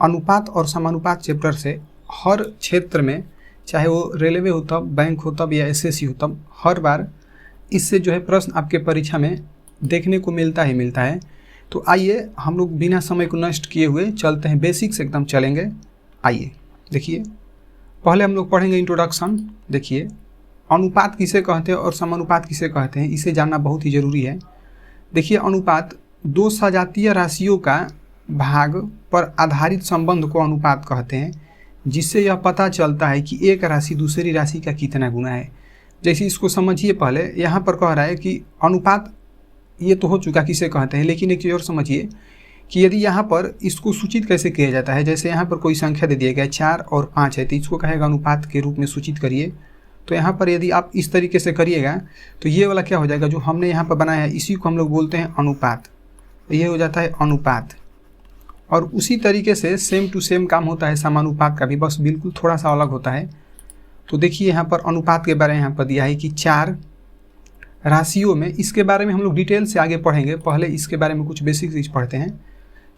अनुपात और समानुपात चैप्टर से हर क्षेत्र में, चाहे वो रेलवे हो तब, बैंक हो तब या एसएससी हो तब, हर बार इससे जो है प्रश्न आपके परीक्षा में देखने को मिलता ही मिलता है। तो आइए हम लोग बिना समय को नष्ट किए हुए चलते हैं, बेसिक से एकदम चलेंगे। आइए देखिए, पहले हम लोग पढ़ेंगे इंट्रोडक्शन। देखिए अनुपात किसे कहते हैं और समानुपात किसे कहते हैं, इसे जानना बहुत ही ज़रूरी है। देखिए अनुपात दो सजातीय राशियों का भाग पर आधारित संबंध को अनुपात कहते हैं, जिससे यह पता चलता है कि एक राशि दूसरी राशि का कितना गुना है। जैसे इसको समझिए, पहले यहाँ पर कह रहा है कि अनुपात ये तो हो चुका किसे कहते हैं, लेकिन एक चीज़ और समझिए कि यदि यहाँ पर इसको सूचित कैसे किया जाता है। जैसे यहाँ पर कोई संख्या दे दिया गया 4 और 5 है, तो इसको कहेगा अनुपात के रूप में सूचित करिए। तो यहाँ पर यदि आप इस तरीके से करिएगा तो ये वाला क्या हो जाएगा, जो हमने यहाँ पर बनाया है इसी को हम लोग बोलते हैं अनुपात। ये हो जाता है अनुपात। और उसी तरीके से सेम टू सेम काम होता है समानुपात का भी, बस बिल्कुल थोड़ा सा अलग होता है। तो देखिए यहाँ पर अनुपात के बारे में यहाँ पर दिया है कि 4 राशियों में, इसके बारे में हम लोग डिटेल से आगे पढ़ेंगे, पहले इसके बारे में कुछ बेसिक चीज़ पढ़ते हैं।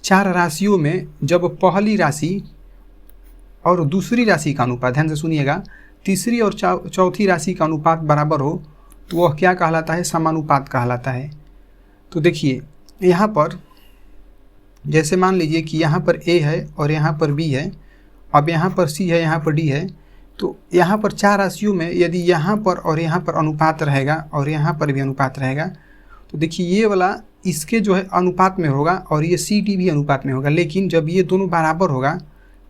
4 राशियों में जब पहली राशि और दूसरी राशि का अनुपात, ध्यान से सुनिएगा, तीसरी और चौथी राशि का अनुपात बराबर हो तो वह क्या कहलाता है, समानुपात कहलाता है। तो देखिए यहाँ पर जैसे मान लीजिए कि यहाँ पर A है और यहाँ पर B है, अब यहाँ पर C है, यहाँ पर D है। तो यहाँ पर 4 राशियों में यदि यहाँ पर और यहाँ पर अनुपात रहेगा और यहाँ पर भी अनुपात रहेगा, तो देखिए ये वाला इसके जो है अनुपात में होगा और ये CD भी अनुपात में होगा। लेकिन जब ये दोनों बराबर होगा,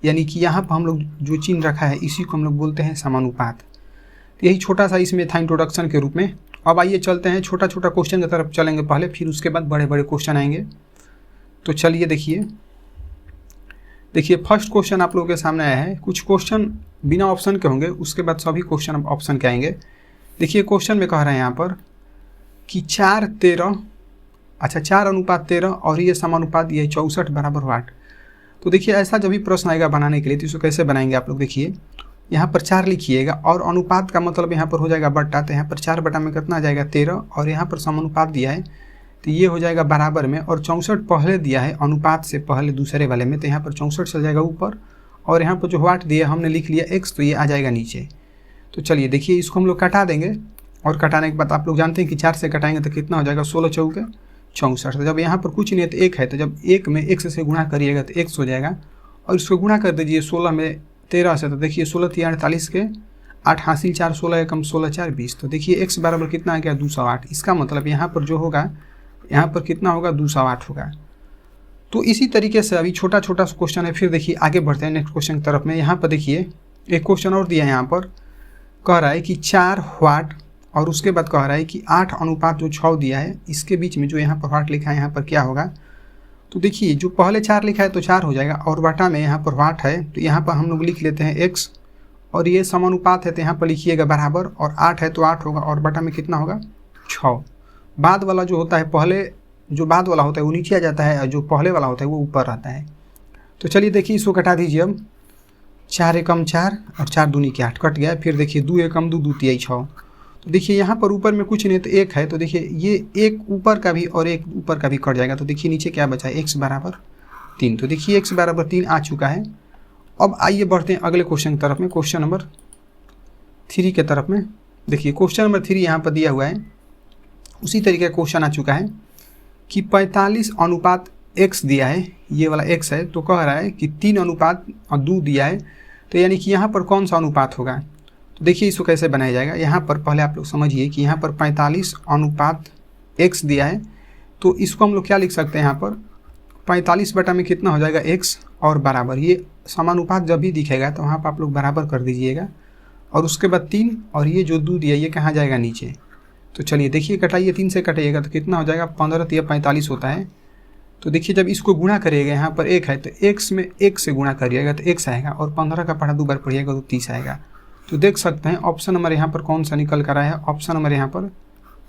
यानी कि यहाँ पर हम लोग जो चिन्ह रखा है इसी को हम लोग बोलते हैं समानुपात। तो यही छोटा सा इसमें था इंट्रोडक्शन के रूप में। अब आइए चलते हैं, छोटा छोटा क्वेश्चन की तरफ चलेंगे पहले, फिर उसके बाद बड़े बड़े क्वेश्चन आएंगे। तो चलिए देखिए फर्स्ट क्वेश्चन आप लोगों के सामने आया है। कुछ क्वेश्चन बिना ऑप्शन के होंगे, उसके बाद सभी क्वेश्चन अब ऑप्शन के आएंगे। देखिए क्वेश्चन में कह रहे हैं यहाँ पर कि 4:13 और ये समानुपात ये 64 बराबर 8। तो देखिए ऐसा जब भी प्रश्न आएगा बनाने के लिए तो इसको कैसे बनाएंगे आप लोग। देखिए यहाँ पर 4 लिखिएगा और अनुपात का मतलब यहाँ पर हो जाएगा बट्टा, तो यहाँ पर 4 बटा में कितना आ जाएगा 13, और यहाँ पर समानुपात दिया है तो ये हो जाएगा बराबर में, और 64 पहले दिया है अनुपात से पहले दूसरे वाले में, तो यहाँ पर 64 चल जाएगा ऊपर, और यहाँ पर जो वाट दिया हमने लिख लिया x, तो ये आ जाएगा नीचे। तो चलिए देखिए इसको हम लोग कटा देंगे, और कटाने के बाद आप लोग जानते हैं कि 4 से कटाएंगे तो कितना हो जाएगा 16 चौके 64। तो जब यहाँ पर कुछ नहीं है तो 1 है, तो जब 1 में x से गुणा करिएगा तो x हो जाएगा, और इसको गुणा कर दीजिए 16 में 13 से, तो देखिए 16 × 48 के 8 हासिल 4, 16 एकम 16 4 20। तो देखिए x बराबर कितना आ गया 208। इसका मतलब यहाँ पर जो होगा, यहाँ पर कितना होगा 208 होगा। तो इसी तरीके से अभी छोटा छोटा क्वेश्चन है, फिर देखिए आगे बढ़ते हैं नेक्स्ट क्वेश्चन की तरफ में। यहाँ पर देखिए एक क्वेश्चन और दिया है, यहाँ पर कह रहा है कि 4 वाट, और उसके बाद कह रहा है कि 8 अनुपात जो 6 दिया है इसके बीच में जो यहाँ पर वाट लिखा है यहाँ पर क्या होगा। तो देखिए जो पहले 4 लिखा है तो 4 हो जाएगा, और बटा में यहाँ पर वाट है तो यहाँ पर हम लोग लिख लेते हैं x, और ये समानुपात है तो यहाँ पर लिखिएगा बराबर, और 8 है तो 8 होगा, और बटा में कितना होगा 6। बाद वाला जो होता है, पहले जो बाद वाला होता है वो नीचे आ जाता है, और जो पहले वाला होता है वो ऊपर रहता है। तो चलिए देखिए इसको कटा दीजिए। अब 4 एकम 4 और 4 दूनी के 8 कट गया। फिर देखिए 2 एकम 2 2 तिहाई 6। तो देखिए यहाँ पर ऊपर में कुछ नहीं तो 1 है, तो देखिए ये एक ऊपर का भी और एक ऊपर का भी कट जाएगा। तो देखिए नीचे क्या बचा है, x बराबर 3। तो देखिए x बराबर 3 आ चुका है। अब आइए बढ़ते हैं अगले क्वेश्चन की तरफ में, क्वेश्चन नंबर 3 के तरफ में। देखिए क्वेश्चन नंबर 3 यहाँ पर दिया हुआ है, उसी तरीके का क्वेश्चन आ चुका है कि 45 अनुपात x दिया है, ये वाला x है, तो कह रहा है कि 3 अनुपात 2 दिया है, तो यानी कि यहाँ पर कौन सा अनुपात होगा। तो देखिए इसको कैसे बनाया जाएगा। यहाँ पर पहले आप लोग समझिए कि यहाँ पर 45 अनुपात x दिया है, तो इसको हम लोग क्या लिख सकते हैं, यहाँ पर 45 बटा में कितना हो जाएगा x, और बराबर, ये समानुपात जब भी दिखेगा तो वहाँ पर आप लोग बराबर कर दीजिएगा, और उसके बाद 3, और ये जो 2 दिया ये कहाँ जाएगा नीचे। तो चलिए देखिए कटाइए, 3 से कटाइएगा तो कितना हो जाएगा 15 या 45 होता है। तो देखिए जब इसको गुणा करिएगा, यहाँ पर 1 है तो x में 1 से गुणा करिएगा तो x आएगा, और 15 का पढ़ा 2 बार पढ़िएगा तो 30 आएगा। तो देख सकते हैं ऑप्शन नंबर यहाँ पर कौन सा निकल कर आया है, ऑप्शन नंबर यहाँ पर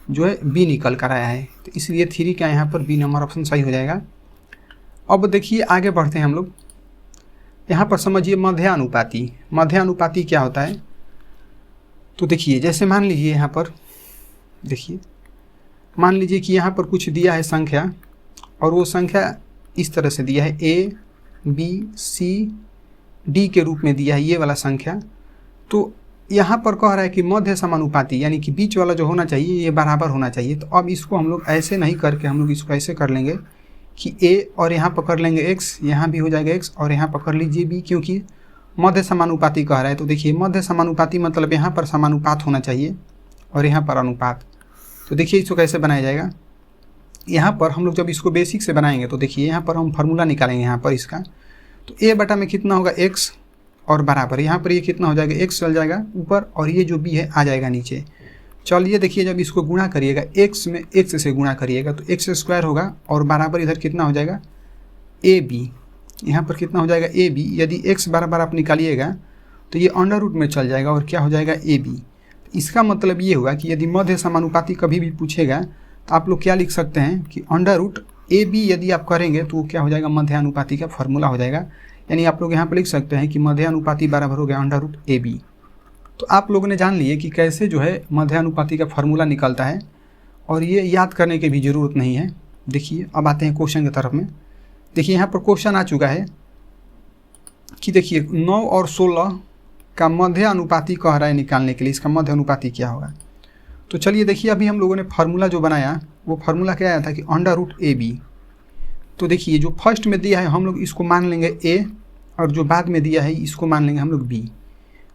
जो है बी निकल कर आया है। तो इसलिए 3 का यहाँ पर बी नंबर ऑप्शन सही हो जाएगा। अब देखिए आगे बढ़ते हैं हम लोग। यहाँ पर समझिए मध्यानुपाती। मध्यानुपाती क्या होता है, तो देखिए जैसे मान लीजिए यहाँ पर देखिए, मान लीजिए कि यहाँ पर कुछ दिया है संख्या, और वो संख्या इस तरह से दिया है a, बी सी डी के रूप में दिया है ये वाला संख्या। तो यहाँ पर कह रहा है कि मध्य समानुपाती यानी कि बीच वाला जो होना चाहिए ये बराबर होना चाहिए। तो अब इसको हम लोग ऐसे नहीं करके हम लोग इसको ऐसे कर लेंगे कि ए और यहाँ पकड़ लेंगे एक्स, यहाँ भी हो जाएगा एक्स और यहाँ पकड़ लीजिए बी, क्योंकि मध्य समानुपाती कह रहा है। तो देखिए मध्य समानुपाती मतलब यहाँ पर समानुपात होना चाहिए और यहाँ पर अनुपात। तो देखिए इसको कैसे बनाया जाएगा। यहाँ पर हम लोग जब इसको बेसिक से बनाएंगे तो देखिए यहाँ पर हम फार्मूला निकालेंगे यहाँ पर इसका। तो ए बटा में कितना होगा एक्स और बराबर यहाँ पर ये कितना हो जाएगा एक्स चल जाएगा ऊपर और ये जो बी है आ जाएगा नीचे। चलिए देखिए जब इसको गुणा करिएगा एक्स में एक्स से गुणा करिएगा तो एक्स स्क्वायर होगा और बराबर इधर कितना हो जाएगा ए बी, यहाँ पर कितना हो जाएगा ए बी। यदि एक्स बराबर आप निकालिएगा तो ये अंडर रूट में चल जाएगा और क्या हो जाएगा ए बी। इसका मतलब ये हुआ कि यदि मध्य समानुपाती कभी भी पूछेगा तो आप लोग क्या लिख सकते हैं कि अंडर रूट ए बी यदि आप करेंगे तो क्या हो जाएगा मध्य अनुपाती का फॉर्मूला हो जाएगा। यानी आप लोग यहाँ पर लिख सकते हैं कि मध्य अनुपाती बराबर हो गया अंडर रूट ए बी। तो आप लोगों ने जान लिए कि कैसे जो है मध्य अनुपाती का फॉर्मूला निकलता है और ये याद करने की भी ज़रूरत नहीं है। देखिए अब आते हैं क्वेश्चन की तरफ में। देखिए यहाँ पर क्वेश्चन आ चुका है कि देखिए 9 और 16 का मध्य अनुपाती कह रहा है निकालने के लिए, इसका मध्य अनुपाती क्या होगा। तो चलिए देखिए अभी हम लोगों ने फार्मूला जो बनाया वो फार्मूला क्या आया था कि अंडर रूट ए बी। तो देखिए जो फर्स्ट में दिया है हम लोग इसको मान लेंगे ए और जो बाद में दिया है इसको मान लेंगे हम लोग बी।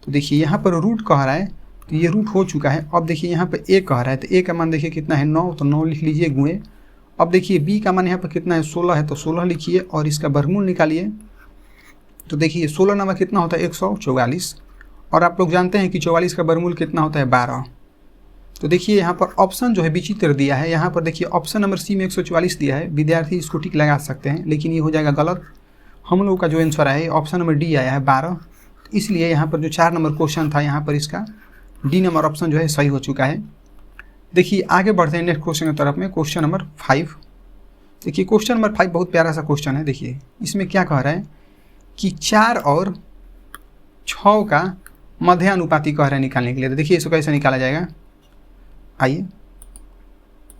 तो देखिए यहाँ पर रूट कह रहा है तो ये रूट हो चुका है। अब देखिए यहाँ पर ए कह रहा है तो ए का मान देखिए कितना है 9, तो 9 लिख लीजिए गुणे। अब देखिए बी का मान यहाँ पर कितना है 16 है तो 16 लिखिए और इसका वर्गमूल निकालिए। तो देखिए 16 नंबर कितना होता है 144 और आप लोग जानते हैं कि 44 का वर्गमूल कितना होता है 12। तो देखिए यहाँ पर ऑप्शन जो है विचित्र दिया है। यहाँ पर देखिए ऑप्शन नंबर सी में 144 दिया है, विद्यार्थी इसको टिक लगा सकते हैं लेकिन ये हो जाएगा गलत। हम लोग का जो आंसर है ऑप्शन नंबर डी आया है 12। इसलिए यहाँ पर जो 4 नंबर क्वेश्चन था यहाँ पर इसका डी नंबर ऑप्शन जो है सही हो चुका है। देखिए आगे बढ़ते हैं नेक्स्ट क्वेश्चन की तरफ में, क्वेश्चन नंबर 5। देखिए क्वेश्चन नंबर 5 बहुत प्यारा सा क्वेश्चन है। देखिए इसमें क्या कह रहा है कि 4 और 6 का मध्य अनुपाती कह रहा है निकालने के लिए। तो देखिए इसको कैसे निकाला जाएगा, आइए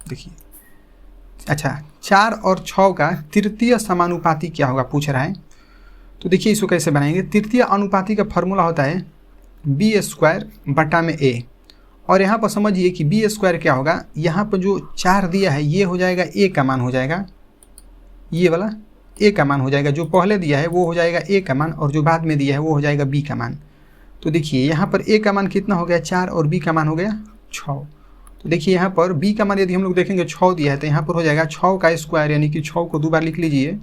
देखिए। अच्छा 4 और 6 का तृतीय समानुपाती क्या होगा पूछ रहा है। तो देखिए इसको कैसे बनाएंगे। तृतीय अनुपाती का फॉर्मूला होता है बी स्क्वायर बटा में ए और यहाँ पर समझिए कि बी स्क्वायर क्या होगा, यहाँ पर जो 4 दिया है ये हो जाएगा ए का मान हो जाएगा, ये वाला ए का मान हो जाएगा। जो पहले दिया है वो हो जाएगा ए का मान और जो बाद में दिया है वो हो जाएगा बी का मान। तो देखिए यहाँ पर ए का मान कितना हो गया 4 और बी का मान हो गया 6। तो देखिए यहाँ पर बी का मान यदि हम लोग देखेंगे 6 दिया है तो यहाँ पर हो जाएगा 6 का स्क्वायर यानी कि 6 को 2 बार लिख लीजिए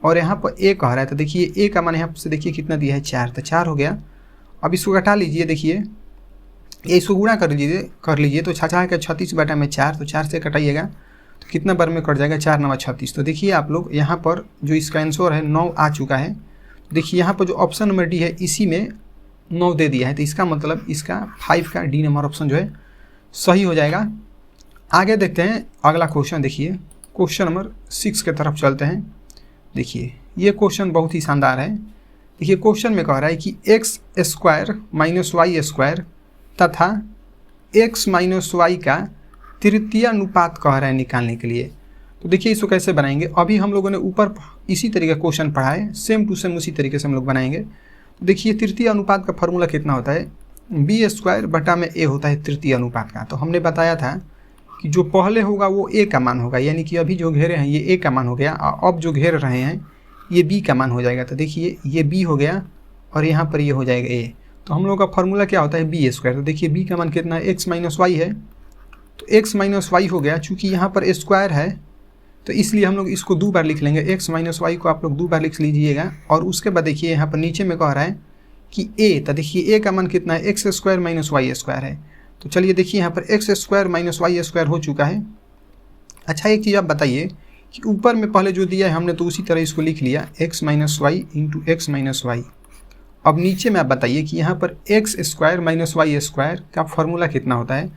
और यहाँ पर ए कह रहा है। तो देखिए ए का मान यहाँ से देखिए कितना दिया है 4, तो 4 हो गया। अब इसको घटा लीजिए, देखिए ये इसको गुणा कर लीजिए तो 6 का 36 बटा में 4, तो 4 से कटाइएगा तो कितना बार में कट जाएगा 4 9 36। तो देखिए आप लोग यहाँ पर जो इसका आंसर है 9 आ चुका है। देखिए यहाँ पर जो ऑप्शन नंबर डी है इसी में 9 दे दिया है, तो इसका मतलब इसका 5 का डी नंबर ऑप्शन जो है सही हो जाएगा। आगे देखते हैं अगला क्वेश्चन। देखिए क्वेश्चन नंबर 6 के तरफ चलते हैं। देखिए ये क्वेश्चन बहुत ही शानदार है। देखिए क्वेश्चन में कह रहा है कि x square minus y square तथा एक्स माइनस वाई का तृतीय अनुपात कह रहा है निकालने के लिए। तो देखिए इसको कैसे बनाएंगे। अभी हम लोगों ने ऊपर इसी तरीके क्वेश्चन पढ़ा है, सेम टू सेम उसी तरीके से हम लोग बनाएंगे। तो देखिए तृतीय अनुपात का फॉर्मूला कितना होता है, बी स्क्वायर बटा में ए होता है तृतीय अनुपात का। तो हमने बताया था कि जो पहले होगा वो ए का मान होगा, यानी कि अभी जो घेरे हैं ये ए का मान हो गया, अब जो घेर रहे हैं ये बी का मान हो जाएगा। तो देखिए ये बी हो गया और यहाँ पर ये हो जाएगा ए। तो हम लोग का फॉर्मूला क्या होता है बी स्क्वायर। तो देखिए बी का मान कितना है एक्स माइनस वाई है, तो एक्स माइनस वाई हो गया। चूँकि यहाँ पर स्क्वायर है तो इसलिए हम लोग इसको 2 बार लिख लेंगे, एक्स माइनस वाई को आप लोग 2 बार लिख लीजिएगा। और उसके बाद देखिए यहाँ पर नीचे में कह रहा है कि ए, तो देखिए ए का मान कितना है x square minus y square है। तो चलिए देखिए यहाँ पर x square minus y square हो चुका है। अच्छा एक चीज़ आप बताइए कि ऊपर में पहले जो दिया है हमने तो उसी तरह इसको लिख लिया x minus y into x minus y. अब नीचे में आप बताइए कि यहाँ पर x square minus y square का फॉर्मूला कितना होता है।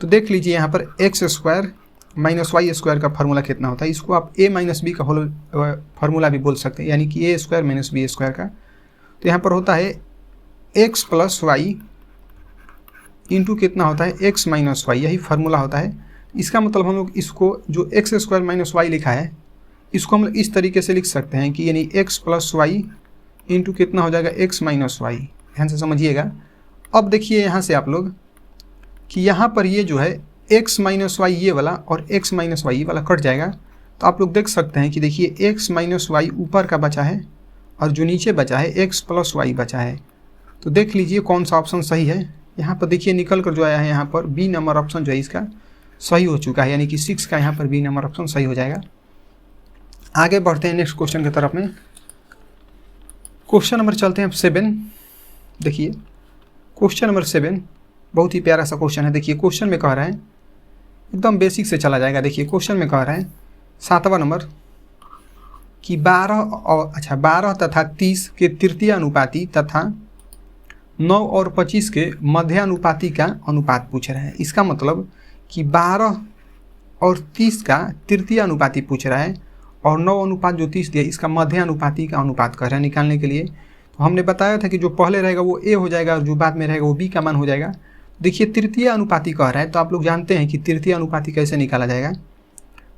तो देख लीजिए यहाँ पर x square minus y square का फॉर्मूला कितना होता है। इसको आप ए माइनस बी का फॉर्मूला भी बोल सकते हैं, यानी कि a square minus b square का। तो यहाँ पर होता है एक्स प्लस वाई इंटू कितना होता है एक्स माइनस वाई, यही फार्मूला होता है। इसका मतलब हम लोग इसको जो एक्स स्क्वायर माइनस वाई लिखा है इसको हम इस तरीके से लिख सकते हैं कि यानी x प्लस वाई इंटू कितना हो जाएगा x माइनस वाई। ध्यान से समझिएगा। अब देखिए यहाँ से आप लोग कि यहाँ पर ये जो है x माइनस वाई ये वाला और x माइनस वाई ये वाला कट जाएगा, तो आप लोग देख सकते हैं कि देखिए x माइनस वाई ऊपर का बचा है और जो नीचे बचा है x प्लस वाई बचा है। तो देख लीजिए कौन सा ऑप्शन सही है। यहाँ पर देखिए निकल कर जो आया है यहाँ पर बी नंबर ऑप्शन जो है इसका सही हो चुका है, यानी कि 6 का यहाँ पर बी नंबर ऑप्शन सही हो जाएगा। आगे बढ़ते हैं नेक्स्ट क्वेश्चन की तरफ में। क्वेश्चन नंबर चलते हैं 7। देखिए क्वेश्चन नंबर 7 बहुत ही प्यारा सा क्वेश्चन है। देखिए क्वेश्चन में कह रहा है, एकदम बेसिक से चला जाएगा। देखिए क्वेश्चन में कह रहा है 7वां नंबर कि 12 तथा 30 के तृतीय अनुपाती तथा 9 और 25 के मध्य अनुपाती का अनुपात पूछ रहा है। इसका मतलब कि 12 और 30 का तृतीय अनुपाती पूछ रहा है और 9 अनुपात जो 30 दिया इसका मध्य अनुपाती का अनुपात कर रहा है निकालने के लिए। तो हमने बताया था कि जो पहले रहेगा वो ए हो जाएगा और जो बाद में रहेगा वो बी का मान हो जाएगा। देखिए तृतीय अनुपाती कह रहा है, तो आप लोग जानते हैं कि तृतीय अनुपाती कैसे निकाला जाएगा।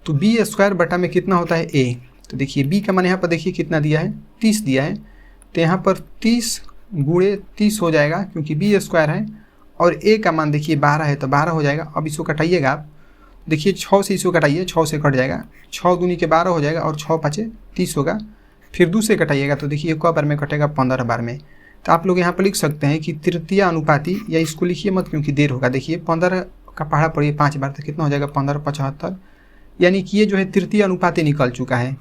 तो बी स्क्वायर बटा में कितना होता है ए। तो देखिए बी का मान यहाँ पर देखिए कितना दिया है 30 दिया है, तो यहाँ पर 30 गुणे 30 हो जाएगा क्योंकि बी स्क्वायर है और ए का मान देखिए 12 है तो 12 हो जाएगा। अब इसको कटाइएगा आप, देखिए 6 से इसको कटाइए, 6 से कट जाएगा, 6 दूनी के 12 हो जाएगा और 6 पाँचे 30 होगा। फिर 2 से कटाइएगा तो देखिए एक बार में कटेगा 15 बार में। तो आप लोग यहाँ पर लिख सकते हैं कि तृतीय अनुपाती, या इसको लिखिए मत क्योंकि देर होगा। देखिए 15 का पहाड़ा पड़िए 5 बार तो कितना हो जाएगा 15 75, यानी कि ये जो है तृतीय अनुपाती निकल चुका है।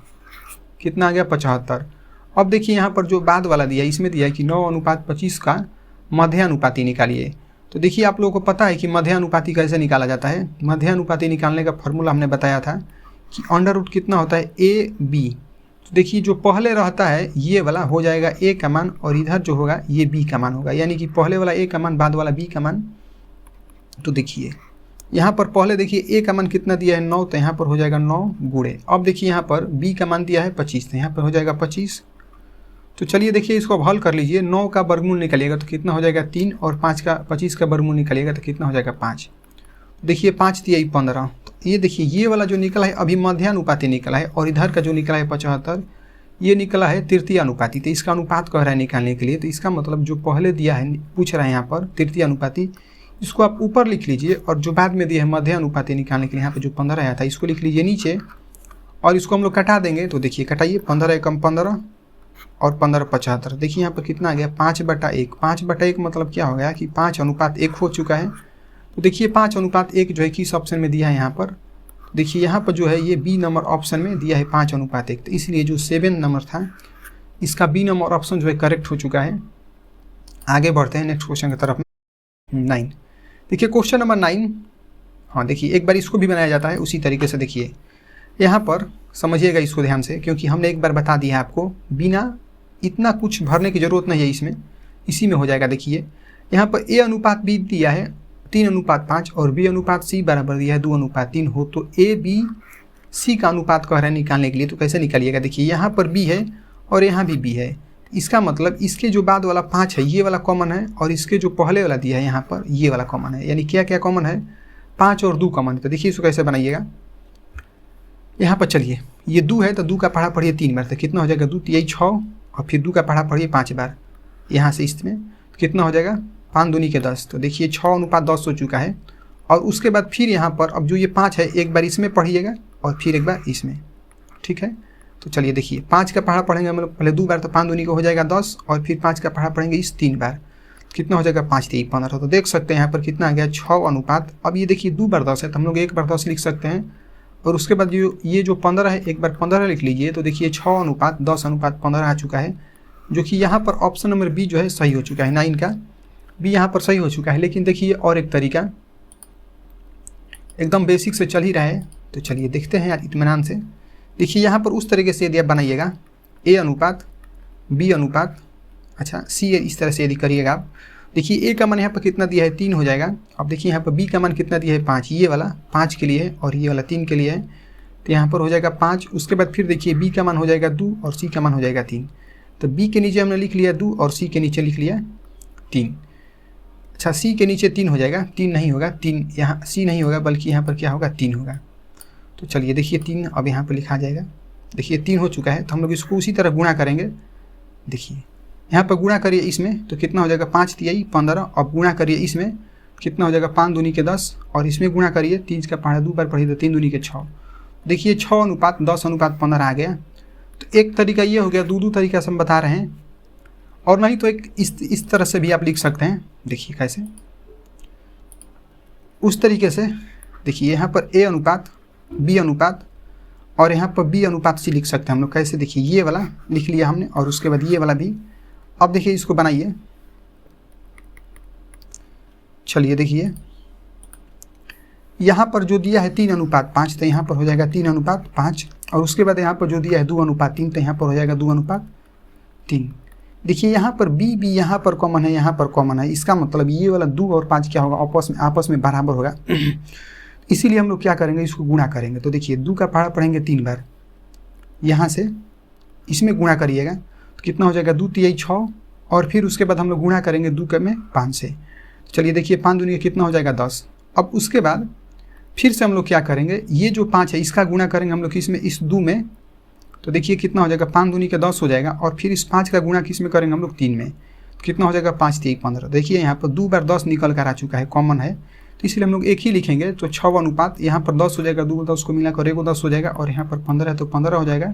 कितना आ गया 75। अब देखिए यहाँ पर जो बाद वाला दिया है इसमें दिया है कि 9 अनुपात 25 का मध्य अनुपाती निकालिए। तो देखिए आप लोगों को पता है कि मध्य अनुपाती कैसे निकाला जाता है। मध्य अनुपाती निकालने का फॉर्मूला हमने बताया था कि अंडर रूट कितना होता है ए बी। तो देखिए जो पहले रहता है ये वाला हो जाएगा ए का मान और इधर जो होगा ये बी का मान होगा, यानी कि पहले वाला ए का मान बाद वाला बी का मान। तो देखिए यहाँ पर पहले देखिए ए का मान कितना दिया है 9, तो यहाँ पर हो जाएगा 9 गुणे। अब देखिए यहाँ पर बी का मान दिया है 25, तो यहाँ पर हो जाएगा 25। तो चलिए देखिए इसको अब हल कर लीजिए। 9 का वर्गमूल निकालिएगा तो कितना हो जाएगा 3 और 25 का वर्गमूल निकालिएगा तो कितना हो जाएगा 5। देखिए 5 दिया 15। तो ये देखिए ये वाला जो निकला है अभी मध्यानुपाती निकला है और इधर का जो निकला है 75 ये निकला है तृतीय अनुपाती। तो इसका अनुपात कह रहा है निकालने के लिए। तो इसका मतलब जो पहले दिया है पूछ रहा है यहाँ पर तृतीय अनुपाती, इसको आप ऊपर लिख लीजिए और जो बाद में दिया है मध्य अनुपाती निकालने के लिए यहाँ पर जो 15 आया था इसको लिख लीजिए नीचे और इसको हम लोग कटा देंगे। तो देखिए कटाइए 15 एकम 15 और 15 75। देखिए यहाँ पर कितना आ गया 5/1। 5/1 मतलब क्या हो गया कि 5 अनुपात 1 हो चुका है। तो देखिए 5 अनुपात 1 जो है किस ऑप्शन में दिया है यहाँ पर, देखिए यहाँ पर जो है ये बी नंबर ऑप्शन में दिया है 5 अनुपात 1। तो इसलिए जो 7 नंबर था इसका बी नंबर ऑप्शन जो है करेक्ट हो चुका है। आगे बढ़ते हैं नेक्स्ट क्वेश्चन की तरफ में 9। देखिए क्वेश्चन नंबर 9। हाँ देखिए एक बार इसको भी बनाया जाता है उसी तरीके से। देखिए यहाँ पर समझिएगा इसको ध्यान से क्योंकि हमने एक बार बता दिया है आपको, बिना इतना कुछ भरने की ज़रूरत नहीं है इसमें, इसी में हो जाएगा। देखिए यहाँ पर ए अनुपात बी दिया है 3:5 और बी अनुपात सी बराबर दिया है 2:3 हो, तो ए बी सी का अनुपात कह रहा है निकालने के लिए। तो कैसे निकालिएगा, देखिए यहाँ पर बी है और यहाँ भी बी है, इसका मतलब इसके जो बाद वाला 5 है ये वाला कॉमन है और इसके जो पहले वाला दिया है यहाँ पर ये वाला कॉमन है, यानी क्या क्या कॉमन है 5 और 2 कॉमन है। तो देखिए इसको कैसे बनाइएगा, यहाँ पर चलिए ये 2 है तो 2 का पढ़ा पढ़िए 3 बार, तो कितना हो जाएगा 2 यही 6 और फिर 2 का पढ़ा पढ़िए 5 बार यहाँ से इसमें, तो कितना हो जाएगा 5 दूनी के 10। तो देखिए 6:10 हो चुका है। और उसके बाद फिर यहाँ पर अब जो ये 5 है एक बार इसमें पढ़िएगा और फिर एक बार इसमें, ठीक है। तो चलिए देखिए 5 का पढ़ा पढ़ेंगे मतलब पहले 2 बार तो 5 दूनी को हो जाएगा 10 और फिर 5 का पढ़ा पढ़ेंगे इस 3 बार, कितना हो जाएगा 5 3 15। तो देख सकते हैं यहाँ पर कितना आ गया 6 अनुपात। अब ये देखिए 2 बार 10 है तो हम लोग 1 बार 10 लिख सकते हैं और उसके बाद जो ये जो 15 है एक बार 15 लिख लीजिए। तो देखिए 6:10:15 आ चुका है, जो कि यहाँ पर ऑप्शन नंबर बी जो है सही हो चुका है। 9 का बी यहाँ पर सही हो चुका है। लेकिन देखिए और एक तरीका एकदम बेसिक से चल ही रहा है, तो चलिए देखते हैं यार इत्मीनान से। देखिए यहाँ पर उस तरीके से यदि आप बनाइएगा ए अनुपात बी अनुपात अच्छा सी, इस तरह से यदि करिएगा आप, देखिए ए का मान यहाँ पर कितना दिया है 3 हो जाएगा। अब देखिए यहाँ पर बी का मान कितना दिया है 5, ये वाला 5 के लिए है और ये वाला 3 के लिए है, तो यहाँ पर हो जाएगा 5। उसके बाद फिर देखिए बी का मान हो जाएगा 2 और सी का मान हो जाएगा 3। तो बी के नीचे हमने लिख लिया 2 और सी के नीचे लिख लिया 3। अच्छा सी के नीचे 3 हो जाएगा, 3 नहीं होगा, 3 यहाँ सी नहीं होगा बल्कि यहाँ पर क्या होगा 3 होगा। तो चलिए देखिए 3 अब यहाँ पर लिखा जाएगा देखिए 3 हो चुका है, तो हम लोग इसको उसी तरह गुणा करेंगे। देखिए यहाँ पर गुणा करिए इसमें तो कितना हो जाएगा 5 तिहाई 15। अब गुणा करिए इसमें कितना हो जाएगा 5 दूनी के 10 और इसमें गुणा करिए 3 का पहाड़ा 2 बार पढ़िए तो 3 दूनी के 6। देखिए 6:10:15 आ गया। तो एक तरीका ये हो गया, दो तरीका से हम बता रहे हैं। और नहीं तो एक इस तरह से भी आप लिख सकते हैं। देखिए कैसे, उस तरीके से देखिए यहाँ पर A अनुपात B अनुपात और यहाँ पर B अनुपात C लिख सकते हैं हम लोग। कैसे, देखिए ये वाला लिख लिया हमने और उसके बाद ये वाला भी। अब देखिए इसको बनाइए। चलिए देखिए यहाँ पर जो दिया है 3:5 तो यहाँ पर हो जाएगा 3:5 और उसके बाद यहाँ पर जो दिया है 2:3 तो यहाँ पर हो जाएगा 2:3। देखिए यहाँ पर B यहाँ पर कॉमन है, यहाँ पर कॉमन है। इसका मतलब ये वाला 2 और 5 क्या होगा, आपस में बराबर होगा। इसीलिए हम लोग क्या करेंगे, इसको गुणा करेंगे। तो देखिए 2 का पहाड़ा पढ़ेंगे 3 बार, यहाँ से इसमें गुणा करिएगा तो कितना हो जाएगा 2 तिहाई 6 और फिर उसके बाद हम लोग गुणा करेंगे 2 में 5 से। चलिए देखिए 5 दूनी का कितना हो जाएगा 10। अब उसके बाद फिर से हम लोग क्या करेंगे, ये जो 5 है इसका गुणा करेंगे हम लोग इसमें, इस 2 में। तो देखिए कितना हो जाएगा 5 दूनी का 10 हो जाएगा और फिर इस 5 का गुणा किस में करेंगे हम लोग 3 में। तो कितना हो जाएगा 5 तिहाई 15। देखिए यहाँ पर 2 बार 10 निकल कर आ चुका है, कॉमन है, तो इसलिए हम लोग एक ही लिखेंगे। तो 6 अनुपात यहाँ पर 10 हो जाएगा, 2 10 को मिलाकर 1 10 हो जाएगा और यहाँ पर 15 है तो 15 हो जाएगा।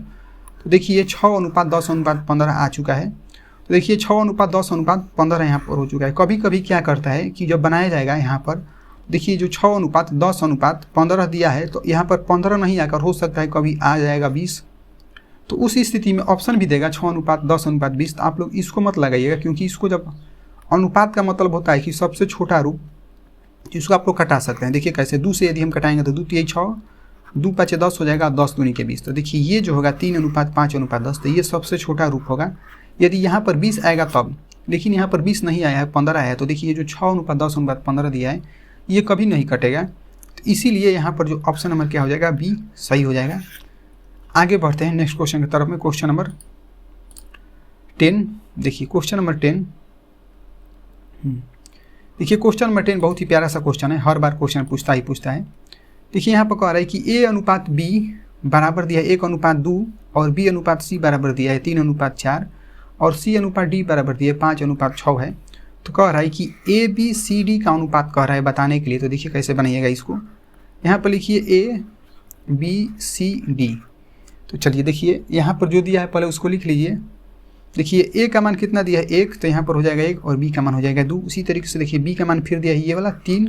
तो देखिए 6:10:15 आ चुका है। तो देखिए 6:10:15 यहाँ पर हो चुका है। कभी कभी क्या करता है कि जब बनाया जाएगा यहाँ पर देखिए जो 6:10:15 दिया है तो यहाँ पर 15 नहीं आकर हो सकता है कभी आ जाएगा 20। तो उस स्थिति में ऑप्शन भी देगा 6:10:20। तो आप लोग इसको मत लगाइएगा, क्योंकि इसको जब अनुपात का मतलब होता है कि सबसे छोटा रूप, इसको आप लोग कटा सकते हैं। देखिए कैसे, 2 से यदि हम कटाएंगे तो 2 तिहाई 6, 2 5 10 हो जाएगा, 10 दूनी के 20। तो देखिए ये जो होगा 3:5:10 तो ये सबसे छोटा रूप होगा। यदि यहाँ पर 20 आएगा तब, लेकिन यहाँ पर 20 नहीं आया है, 15 आया है। तो देखिए जो 6:10:15 दिया है ये कभी नहीं कटेगा। तो इसीलिए यहाँ पर जो ऑप्शन नंबर क्या हो जाएगा, बी सही हो जाएगा। आगे बढ़ते हैं नेक्स्ट क्वेश्चन की तरफ में। क्वेश्चन नंबर 10 देखिए, क्वेश्चन नंबर 10 देखिए क्वेश्चन नंबर 10 बहुत ही प्यारा सा क्वेश्चन है, हर बार क्वेश्चन पूछता है। देखिए यहाँ पर कह रहा है कि A अनुपात B बराबर दिया है 1:2 और B अनुपात C बराबर दिया है 3:4 और C अनुपात D बराबर दिया है 5:6 है। तो कह रहा है कि ABCD का अनुपात कह रहा है बताने के लिए। तो देखिए कैसे बनाइएगा इसको, यहाँ पर लिखिए ABCD। तो चलिए देखिए यहाँ पर जो दिया है पहले उसको लिख लीजिए। देखिए A का मान कितना दिया है 1, तो यहाँ पर हो जाएगा 1 और B का मान हो जाएगा 2। उसी तरीके से देखिए B का मान फिर दिया है ये वाला 3,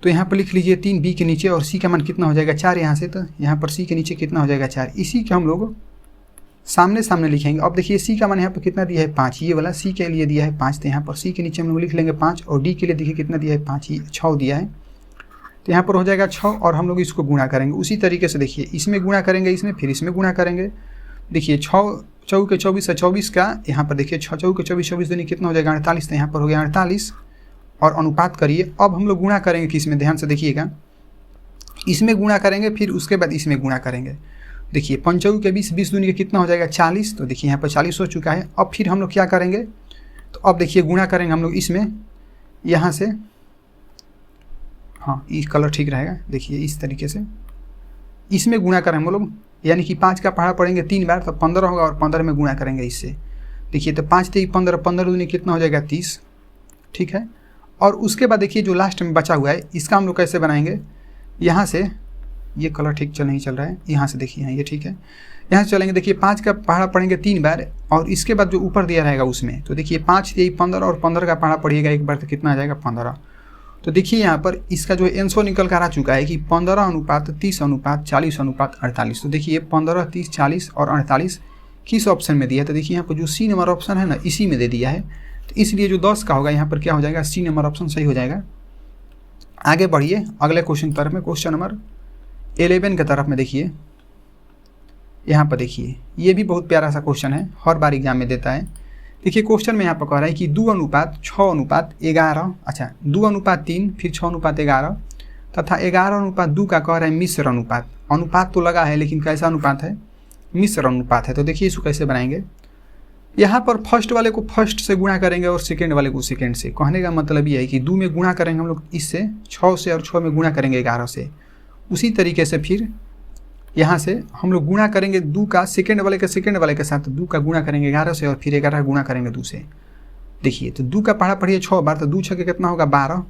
तो यहाँ पर लिख लीजिए 3 B के नीचे, और C का मान कितना हो जाएगा 4 यहाँ से, तो यहाँ पर C के नीचे कितना हो जाएगा 4। इसी के हम लोग सामने सामने लिखेंगे। अब देखिए C का मान यहाँ पर कितना दिया है 5, ये वाला C के लिए दिया है 5, तो यहाँ पर C के नीचे हम लोग लिख लेंगे 5 और D के लिए देखिए कितना दिया है 5, 6 दिया है, तो यहाँ पर हो जाएगा 6 और हम लोग इसको गुणा करेंगे। उसी तरीके से देखिए इसमें गुणा करेंगे, इसमें फिर इसमें गुणा करेंगे। देखिए 6 चौके 24 है 24 का, यहाँ पर देखिए 6 चौके 24 24 दूनी कितना हो जाएगा 48, तो यहाँ पर हो गया 48 और अनुपात करिए। अब हम लोग गुणा करेंगे किसमें, ध्यान से देखिएगा, इसमें गुणा करेंगे फिर उसके बाद इसमें गुणा करेंगे। देखिए 5 के 20 20 दूनी का कितना हो जाएगा 40, तो देखिए यहाँ पर 40 हो चुका है। अब फिर हम लोग क्या करेंगे, तो अब देखिए गुणा करेंगे हम लोग इसमें, यहाँ से, हाँ ये कलर ठीक रहेगा। देखिए इस तरीके से इसमें गुणा करें हम लोग, यानी कि 5 का पहाड़ा पढ़ेंगे 3 बार तो 15 होगा और 15 में गुणा करेंगे इससे। देखिए तो 5 3 15, 15 दूनी कितना हो जाएगा 30, ठीक है। और उसके बाद देखिए जो लास्ट में बचा हुआ है इसका हम लोग कैसे बनाएंगे, यहाँ से, ये कलर ठीक नहीं चल रहा है, यहाँ से देखिए ये ठीक है, यहाँ से चलेंगे। देखिए 5 का पहाड़ा पढ़ेंगे 3 बार और इसके बाद जो ऊपर दिया रहेगा उसमें, तो देखिए 5 3 15 और 15 का पहाड़ा पढ़िएगा एक बार तो कितना आ जाएगा 15। तो देखिए यहाँ पर इसका जो आंसर निकल कर आ चुका है कि 15:30:40:48। तो देखिए 15 30 40 और 48 किस ऑप्शन में दिया है, तो देखिए यहाँ पर जो C नंबर ऑप्शन है ना इसी में दे दिया है, तो इसलिए जो 10 का होगा यहाँ पर क्या हो जाएगा, C नंबर ऑप्शन सही हो जाएगा। आगे बढ़िए अगले क्वेश्चन की तरफ में, क्वेश्चन नंबर 11 की तरफ में। देखिए यहाँ पर देखिए ये भी बहुत प्यारा सा क्वेश्चन है, हर बार एग्जाम में देता है। देखिए क्वेश्चन में यहाँ पर कह रहा है कि 2:6:11, अच्छा 2:3 फिर 6:11 तथा 11:2 का कह रहा है मिश्र अनुपात। अनुपात तो लगा है लेकिन कैसा अनुपात है, मिश्र अनुपात है। तो देखिए इसको कैसे बनाएंगे, यहाँ पर फर्स्ट वाले को फर्स्ट से गुणा करेंगे और सेकेंड वाले को सेकेंड से। कहने का मतलब ये है कि 2 में गुणा करेंगे हम लोग इससे 6 से और 6 में गुणा करेंगे 11 से। उसी तरीके से फिर यहाँ से हम लोग गुणा करेंगे 2 का सेकेंड वाले के साथ 2 का गुणा करेंगे 11 से और फिर 11 गुणा करेंगे 2 से। देखिए तो 2 का पढ़ा पढ़िए 6 बार, तो 2 6 कितना होगा 12।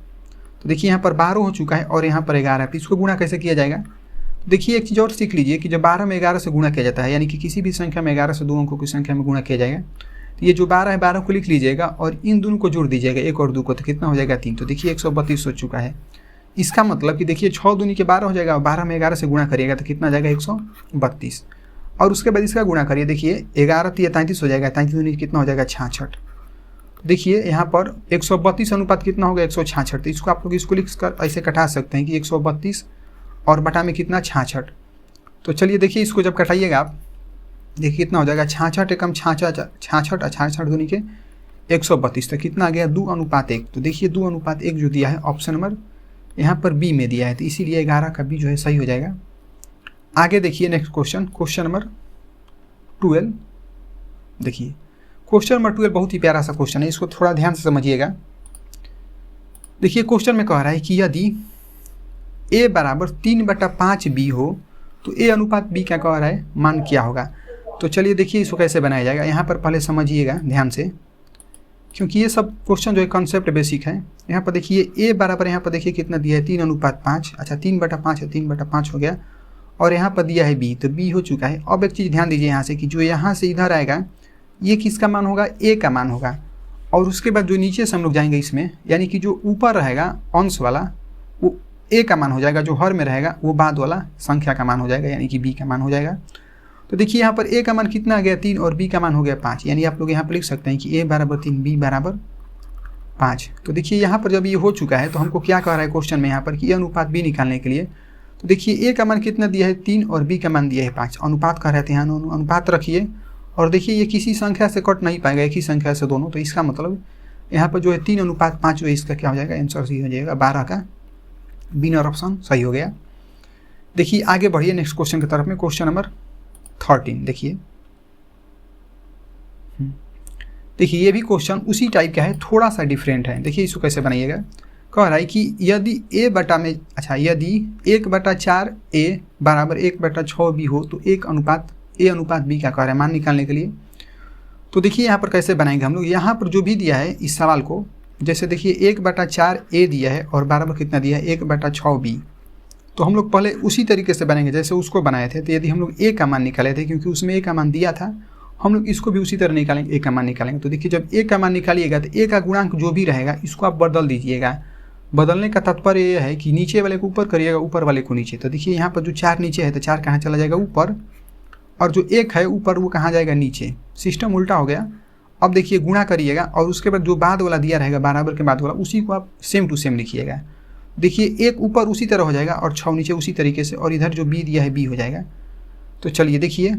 तो देखिए यहाँ पर 12 हो चुका है और यहाँ पर 11 है, तो इसको गुणा कैसे किया जाएगा। तो देखिए एक चीज़ और सीख लीजिए कि जब 12 में 11 से गुणा किया जाता है, यानी कि किसी भी संख्या में 11 से 2 अंकों की संख्या में गुणा किया जाएगा, तो ये जो 12 है 12 को लिख लीजिएगा और इन दोनों को जोड़ दीजिएगा 1 और 2 को, तो कितना हो जाएगा 3। तो देखिए 132 हो चुका है। इसका मतलब कि देखिए 6 दूनी के 12 हो जाएगा और 12 में 11 से गुणा करिएगा तो कितना जाएगा 132। और उसके बाद इसका गुणा करिए, देखिए 11 3 33 हो जाएगा, 33 दूनी कितना हो जाएगा 66। देखिए यहाँ पर 132 अनुपात कितना होगा 166। तो इसको आप लोग इसको लिख कर ऐसे कटा सकते हैं कि 132 और बटा में कितना 66। तो चलिए देखिए इसको जब कटाइएगा आप, देखिए कितना हो जाएगा 66 एकम 66 66 दूनी के 132, तो कितना आ गया 2:1। तो देखिए 2:1 जो दिया है ऑप्शन नंबर यहाँ पर बी में दिया है, तो इसीलिए 11 का बी जो है सही हो जाएगा। आगे देखिए नेक्स्ट क्वेश्चन, क्वेश्चन नंबर 12। देखिए क्वेश्चन नंबर 12 बहुत ही प्यारा सा क्वेश्चन है, इसको थोड़ा ध्यान से समझिएगा। देखिए क्वेश्चन में कह रहा है कि यदि a बराबर 3/5 b हो तो a अनुपात b क्या कह रहा है, मान क्या होगा। तो चलिए देखिए इसको कैसे बनाया जाएगा, यहाँ पर पहले समझिएगा ध्यान से, क्योंकि ये सब क्वेश्चन जो है कॉन्सेप्ट बेसिक है। यहाँ पर देखिए a बराबर, यहाँ पर देखिए कितना दिया है 3:5। अच्छा 3/5 है, 3/5 हो गया, और यहाँ पर दिया है b, तो b हो चुका है। अब एक चीज़ ध्यान दीजिए यहाँ से कि जो यहाँ से इधर आएगा ये किसका मान होगा, a का मान होगा। और उसके बाद जो नीचे से हम लोग जाएंगे इसमें, यानी कि जो ऊपर रहेगा अंश वाला वो a का मान हो जाएगा, जो हर में रहेगा वो बाद वाला संख्या का मान हो जाएगा, यानी कि b का मान हो जाएगा। तो देखिए यहाँ पर a का मान कितना आ गया 3 और b का मान हो गया 5, यानी आप लोग यहाँ पर लिख सकते हैं कि a बराबर 3 b बराबर 5। तो देखिए यहाँ पर जब ये हो चुका है तो हमको क्या कह रहा है क्वेश्चन में यहाँ पर कि a अनुपात b निकालने के लिए, तो देखिए a का मान कितना दिया है 3 और b का मान दिया है 5। अनुपात कह रहे थे, यहाँ अनुपात रखिए और देखिए ये किसी संख्या से कट नहीं पाएगा, एक ही संख्या से दोनों। तो इसका मतलब यहाँ पर जो है 3:5 जो है इसका क्या हो जाएगा, आंसर सही हो जाएगा, 12 का बिनर ऑप्शन सही हो गया। देखिए आगे बढ़िए नेक्स्ट क्वेश्चन की तरफ में, क्वेश्चन नंबर 13। देखिए ये भी क्वेश्चन उसी टाइप का है, थोड़ा सा डिफरेंट है। देखिए इसको कैसे बनाइएगा, कह रहा है कि यदि a बटा में, अच्छा यदि 1/4 a बराबर 1/6 b हो तो a अनुपात b क्या कह रहा है मान निकालने के लिए। तो देखिए यहाँ पर कैसे बनाएंगे हम लोग, यहाँ पर जो भी दिया है इस सवाल को, जैसे देखिए 1/4 a दिया है और बराबर कितना दिया है 1/6 b, तो हम लोग पहले उसी तरीके से बनाएंगे जैसे उसको बनाए थे। तो यदि हम लोग a का मान निकाले थे, क्योंकि उसमें a का मान दिया था, हम लोग इसको भी उसी तरह निकालेंगे, a का मान निकालेंगे। तो देखिए जब a का मान निकालिएगा तो a का गुणांक जो भी रहेगा इसको आप बदल दीजिएगा। बदलने का तात्पर्य यह है कि नीचे वाले को ऊपर करिएगा, ऊपर वाले को नीचे। तो देखिए यहाँ पर जो 4 नीचे है तो 4 कहाँ चला जाएगा ऊपर, और जो 1 है ऊपर वो कहाँ जाएगा नीचे। सिस्टम उल्टा हो गया। अब देखिए गुणा करिएगा और उसके बाद जो बाद वाला दिया रहेगा बराबर के बाद वाला उसी को आप सेम टू सेम लिखिएगा। देखिए 1 ऊपर उसी तरह हो जाएगा और 6 नीचे उसी तरीके से, और इधर जो b दिया है b हो जाएगा। तो चलिए देखिए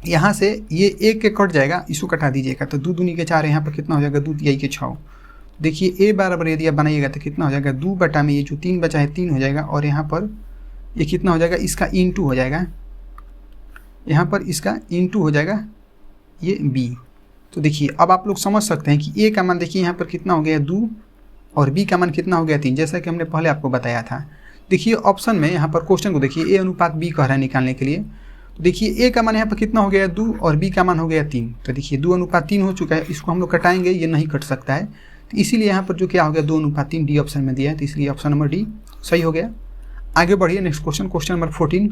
यहाँ से ये 1 के कट जाएगा, इसको कटा दीजिएगा, तो 2 दूनी के 4 यहाँ पर कितना हो जाएगा 2 तिहाई के 6। देखिए a बराबर यदि आप बनाइएगा तो कितना हो जाएगा 2 बटा में ये जो 3 बचा है 3 हो जाएगा, और यहाँ पर ये कितना हो जाएगा इसका इंटू हो जाएगा, यहाँ पर इसका इंटू हो जाएगा ये b। तो देखिए अब आप लोग समझ सकते हैं कि a का मान देखिए यहाँ पर कितना हो गया 2 और b का मान कितना हो गया 3, जैसा कि हमने पहले आपको बताया था। देखिए ऑप्शन में यहाँ पर क्वेश्चन को देखिए a अनुपात b कह रहा है निकालने के लिए। तो देखिए a का मान यहाँ पर कितना हो गया 2 और b का मान हो गया 3। तो देखिए 2:3 हो चुका है, इसको हम लोग कटाएंगे, ये नहीं कट सकता है, तो इसीलिए यहाँ पर जो क्या हो गया 2:3 डी ऑप्शन में दिया है, तो इसलिए ऑप्शन नंबर डी सही हो गया। आगे बढ़िए नेक्स्ट क्वेश्चन, क्वेश्चन नंबर 14।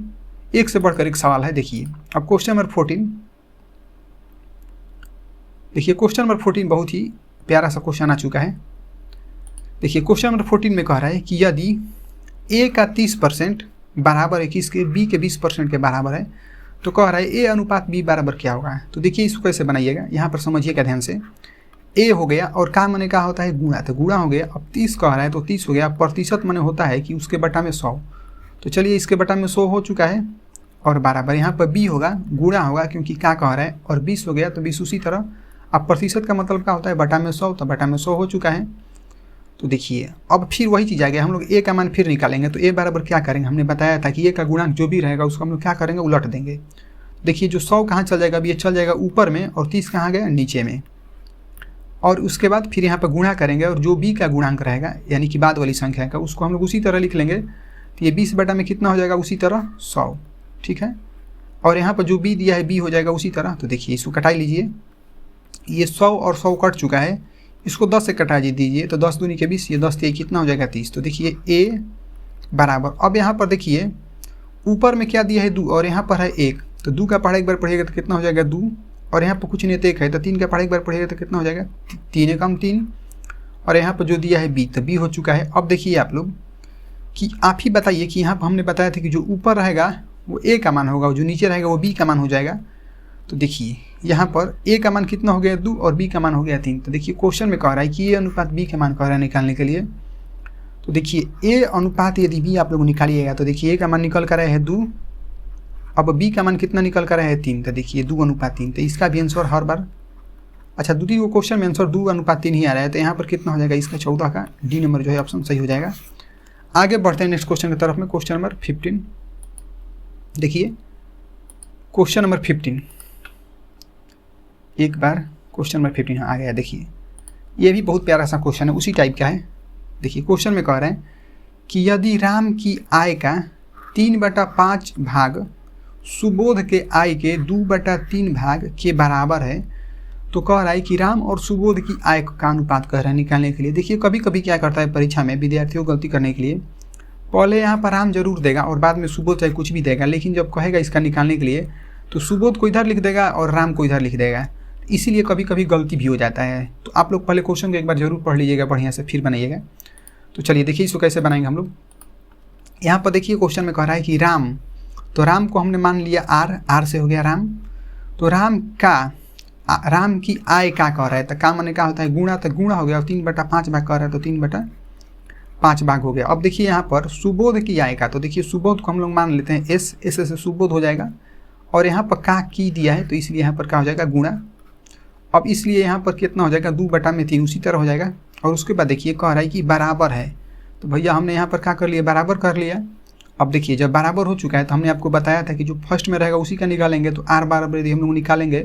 एक से बढ़कर एक सवाल है। देखिए अब क्वेश्चन नंबर 14, देखिए क्वेश्चन नंबर 14 बहुत ही प्यारा सा क्वेश्चन आ चुका है। देखिए क्वेश्चन नंबर 14 में कह रहा है कि यदि a का 30% बराबर है किसके, b के 20% के बराबर है, तो कह रहा है a अनुपात b बराबर क्या होगा। तो देखिए इसको कैसे बनाइएगा, यहाँ पर समझिएगा ध्यान से। a हो गया और का माने का होता है गुणा, तो गुणा हो गया। अब 30 कह रहा है तो 30 हो गया। प्रतिशत माने होता है कि उसके बटा में 100, तो चलिए इसके बटा में 100 हो चुका है, और बराबर यहाँ पर b होगा, गुणा होगा क्योंकि का कह रहा है, और 20 हो गया तो 20 उसी तरह। अब प्रतिशत का मतलब क्या होता है बटा में 100, तो बटा में 100 हो चुका है। तो देखिए अब फिर वही चीज़ आ गया, हम लोग a का मान फिर निकालेंगे। तो a बराबर क्या करेंगे, हमने बताया था कि a का गुणांक जो भी रहेगा उसको हम लोग क्या करेंगे उलट देंगे। देखिए जो 100 कहाँ चल जाएगा, अब ये चल जाएगा ऊपर में, और 30 कहाँ गया नीचे में, और उसके बाद फिर यहाँ पर गुणा करेंगे, और जो b का गुणांक रहेगा यानी कि बाद वाली संख्या का उसको हम लोग उसी तरह लिख लेंगे। तो ये 20 बटा में कितना हो जाएगा उसी तरह 100। ठीक है। और यहाँ पर जो बी दिया है बी हो जाएगा उसी तरह। तो देखिए इसको कटा लीजिए, ये 100 और 100 कट चुका है, इसको 10 से कटा दीजिए तो 10 दूनी के 20, ये 10 से कितना हो जाएगा 30। तो देखिए ए बराबर, अब यहाँ पर देखिए ऊपर में क्या दिया है 2 और यहाँ पर है 1, तो 2 का पहाड़ा एक बार पढ़िएगा तो कितना हो जाएगा 2, और यहाँ पर कुछ नहीं तो 1 है, तो 3 का पहाड़ा एक बार पढ़िएगा तो कितना हो जाएगा 3 कम 3, और यहाँ पर जो दिया है बी, तो बी हो चुका है। अब देखिए आप लोग कि आप ही बताइए कि यहाँ पर हमने बताया था कि जो ऊपर रहेगा वो ए का मान होगा और जो नीचे रहेगा वो बी का मान हो जाएगा। तो देखिए यहाँ पर ए का मान कितना हो गया 2 और बी का मान हो गया 3। तो देखिए क्वेश्चन में कह रहा है कि ए अनुपात बी का मान कह रहा है निकालने के लिए। तो देखिए ए अनुपात यदि बी आप लोग निकालिएगा तो देखिए ए का मान निकल कर आया है 2, अब बी का मान कितना निकल कर आया है 3। तो देखिए 2 अनुपात 3, तो इसका भी आंसर हर बार, अच्छा दूसरी वो क्वेश्चन में आंसर 2 अनुपात 3 ही आ रहा है, तो यहाँ पर कितना हो जाएगा इसका 14 का डी नंबर जो है ऑप्शन सही हो जाएगा। आगे बढ़ते हैं नेक्स्ट क्वेश्चन की तरफ में, क्वेश्चन नंबर 15। देखिए क्वेश्चन नंबर 15, एक बार क्वेश्चन नंबर 15 आ गया। देखिए ये भी बहुत प्यारा सा क्वेश्चन है, उसी टाइप का है। देखिए क्वेश्चन में कह रहे हैं कि यदि राम की आय का 3/5 भाग सुबोध के आय के 2/3 भाग के बराबर है, तो कह रहा है कि राम और सुबोध की आय का अनुपात कह रहा है निकालने के लिए। देखिए कभी कभी क्या करता है परीक्षा में विद्यार्थियों को गलती करने के लिए, पहले यहाँ पर राम जरूर देगा और बाद में सुबोध चाहे कुछ भी देगा, लेकिन जब कहेगा इसका निकालने के लिए तो सुबोध को इधर लिख देगा और राम को इधर लिख देगा, इसीलिए कभी कभी गलती भी हो जाता है। तो आप लोग पहले क्वेश्चन को एक बार जरूर पढ़ लीजिएगा बढ़िया से, फिर बनाइएगा। तो चलिए देखिए इसको कैसे बनाएंगे हम लोग। यहाँ पर देखिए क्वेश्चन में कह रहा है कि राम, तो राम को हमने मान लिया आर से हो गया राम, तो राम की आय का कह रहा है, तो का माने क्या होता है गुणा, तो गुणा हो गया, 3/5 भाग कह रहा है तो 3/5 भाग हो गया। अब देखिए यहाँ पर सुबोध की आय का, तो देखिए सुबोध को हम लोग मान लेते हैं एस से सुबोध हो जाएगा, और यहाँ पर का की दिया है तो इसलिए यहाँ पर क्या हो जाएगा गुणा। अब इसलिए यहाँ पर कितना हो जाएगा 2/3 उसी तरह हो जाएगा। और उसके बाद देखिए कह रहा है कि बराबर है, तो भैया हमने यहाँ पर क्या कर लिया बराबर कर लिया। अब देखिए जब बराबर हो चुका है तो हमने आपको बताया था कि जो फर्स्ट में रहेगा उसी का निकालेंगे, तो आर बराबर यदि हम लोग निकालेंगे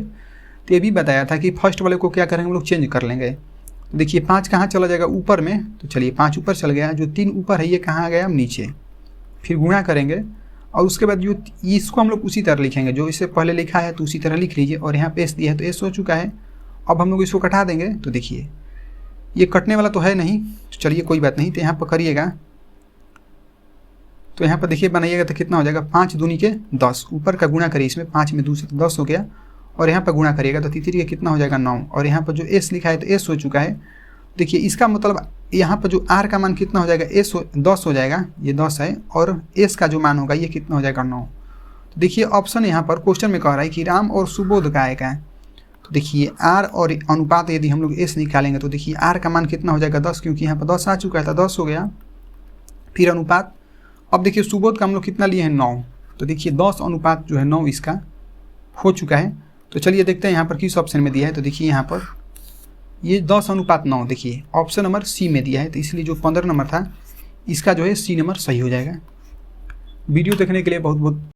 तो ये भी बताया था कि फर्स्ट वाले को क्या करेंगे हम लोग चेंज कर लेंगे। तो देखिए 5 कहाँ चला जाएगा ऊपर में, तो चलिए 5 ऊपर चल गया, जो 3 ऊपर है ये कहाँ आ गया हम नीचे, फिर गुणा करेंगे और उसके बाद जो इसको हम लोग उसी तरह लिखेंगे जो इससे पहले लिखा है, तो उसी तरह लिख लीजिए। और यहाँ पे एस दिया है तो एस हो चुका है। अब हम लोग इसको कटा देंगे, तो देखिए ये कटने वाला तो है नहीं, तो चलिए कोई बात नहीं, तो यहाँ पर करिएगा, तो यहाँ पर देखिए बनाइएगा तो कितना हो जाएगा 5 दूनी के 10, ऊपर का गुणा करिए इसमें 5 में 2 से 10 हो गया, और यहाँ पर गुणा करिएगा तो 3 के कितना हो जाएगा 9, और यहाँ पर जो एस लिखा है तो एस हो चुका है। देखिए इसका मतलब यहाँ पर जो आर का मान कितना हो जाएगा 10 हो जाएगा, ये 10 है, और एस का जो मान होगा ये कितना हो जाएगा 9। तो देखिए ऑप्शन यहाँ पर क्वेश्चन में कह रहा है कि राम और सुबोध का आय का है, तो देखिए आर और अनुपात यदि हम लोग एस निकालेंगे तो देखिए आर का मान कितना हो जाएगा 10, क्योंकि यहाँ पर 10 आ चुका है तो 10 हो गया, फिर अनुपात। अब देखिए सुबोध का हम लोग कितना लिए हैं 9, तो देखिए 10 अनुपात जो है 9 इसका हो चुका है। तो चलिए देखते हैं यहाँ पर किस ऑप्शन में दिया है, तो देखिए यहाँ पर ये 10 अनुपात 9 देखिए ऑप्शन नंबर सी में दिया है, तो इसलिए जो 15 नंबर था इसका जो है सी नंबर सही हो जाएगा। वीडियो देखने के लिए बहुत बहुत